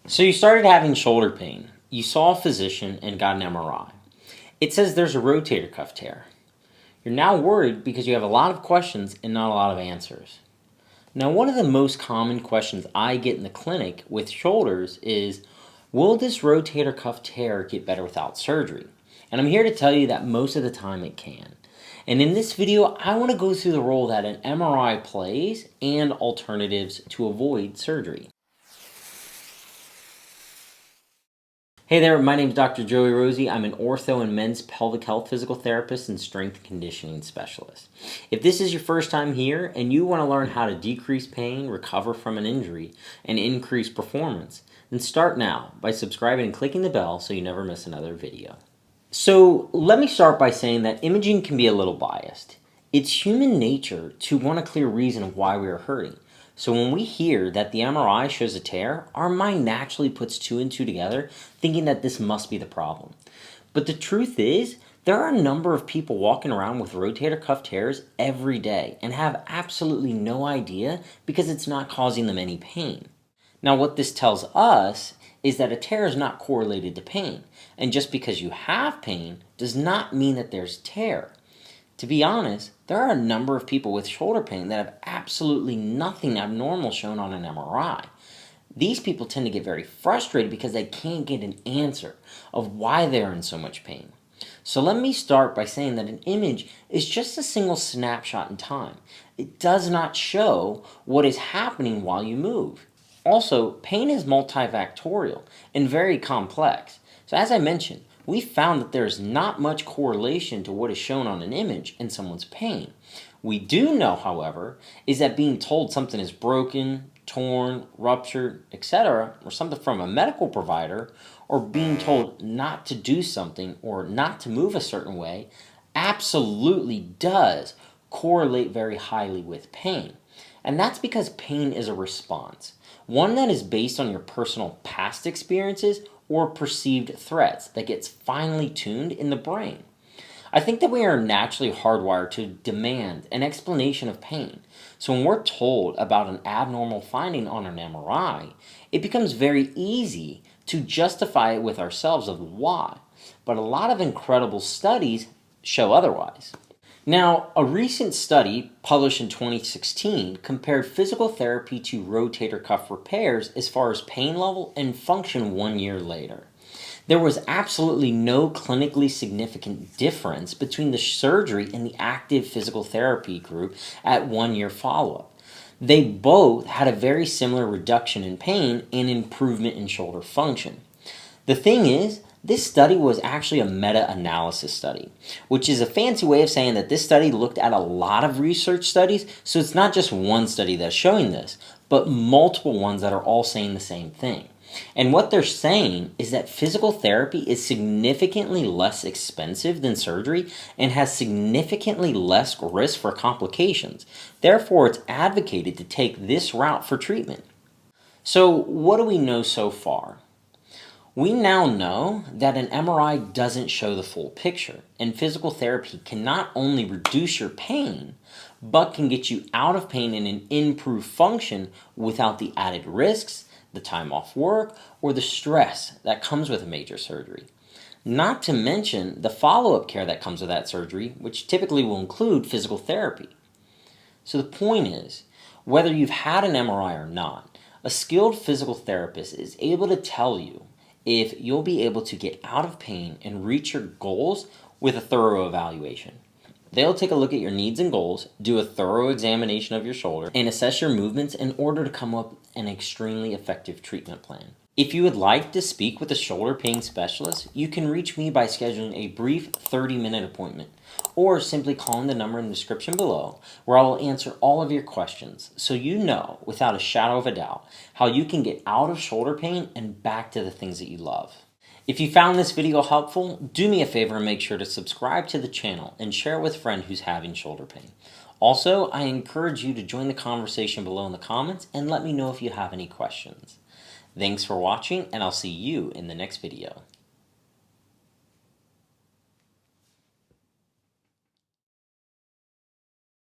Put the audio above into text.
So you started having shoulder pain. You saw a physician and got an MRI. It says there's a rotator cuff tear. You're now worried because you have a lot of questions and not a lot of answers. Now, one of the most common questions I get in the clinic with shoulders is, will this rotator cuff tear get better without surgery? And I'm here to tell you that most of the time it can. And in this video, I want to go through the role that an MRI plays and alternatives to avoid surgery. Hey there, my name is Dr. Joey Rosie. I'm an ortho and men's pelvic health physical therapist and strength and conditioning specialist. If this is your first time here and you want to learn how to decrease pain, recover from an injury, and increase performance, then start now by subscribing and clicking the bell so you never miss another video. So let me start by saying that imaging can be a little biased. It's human nature to want a clear reason of why we are hurting. So when we hear that the MRI shows a tear, our mind naturally puts two and two together, thinking that this must be the problem. But the truth is, there are a number of people walking around with rotator cuff tears every day and have absolutely no idea because it's not causing them any pain. Now, what this tells us is that a tear is not correlated to pain, and just because you have pain does not mean that there's tear. To be honest, there are a number of people with shoulder pain that have absolutely nothing abnormal shown on an MRI. These people tend to get very frustrated because they can't get an answer of why they're in so much pain. So let me start by saying that an image is just a single snapshot in time. It does not show what is happening while you move. Also, pain is multifactorial and very complex. So as I mentioned, we found that there is not much correlation to what is shown on an image and someone's pain. We do know, however, is that being told something is broken, torn, ruptured, etc., or something from a medical provider, or being told not to do something or not to move a certain way, absolutely does correlate very highly with pain. And that's because pain is a response, one that is based on your personal past experiences or perceived threats that gets finely tuned in the brain. I think that we are naturally hardwired to demand an explanation of pain. So when we're told about an abnormal finding on an MRI, it becomes very easy to justify it with ourselves of why. But a lot of incredible studies show otherwise. Now, a recent study published in 2016 compared physical therapy to rotator cuff repairs as far as pain level and function 1 year later. There was absolutely no clinically significant difference between the surgery and the active physical therapy group at 1 year follow-up. They both had a very similar reduction in pain and improvement in shoulder function. The thing is, this study was actually a meta-analysis study, which is a fancy way of saying that this study looked at a lot of research studies, so it's not just one study that's showing this, but multiple ones that are all saying the same thing. And what they're saying is that physical therapy is significantly less expensive than surgery and has significantly less risk for complications. Therefore, it's advocated to take this route for treatment. So, what do we know so far? We now know that an MRI doesn't show the full picture, and physical therapy can not only reduce your pain, but can get you out of pain and an improved function without the added risks, the time off work, or the stress that comes with a major surgery. Not to mention the follow-up care that comes with that surgery, which typically will include physical therapy. So the point is, whether you've had an MRI or not, a skilled physical therapist is able to tell you if you'll be able to get out of pain and reach your goals with a thorough evaluation. They'll take a look at your needs and goals, do a thorough examination of your shoulder, and assess your movements in order to come up with an extremely effective treatment plan. If you would like to speak with a shoulder pain specialist, you can reach me by scheduling a brief 30-minute appointment, or simply calling the number in the description below, where I will answer all of your questions so you know, without a shadow of a doubt, how you can get out of shoulder pain and back to the things that you love. If you found this video helpful, do me a favor and make sure to subscribe to the channel and share it with a friend who's having shoulder pain. Also, I encourage you to join the conversation below in the comments and let me know if you have any questions. Thanks for watching, and I'll see you in the next video.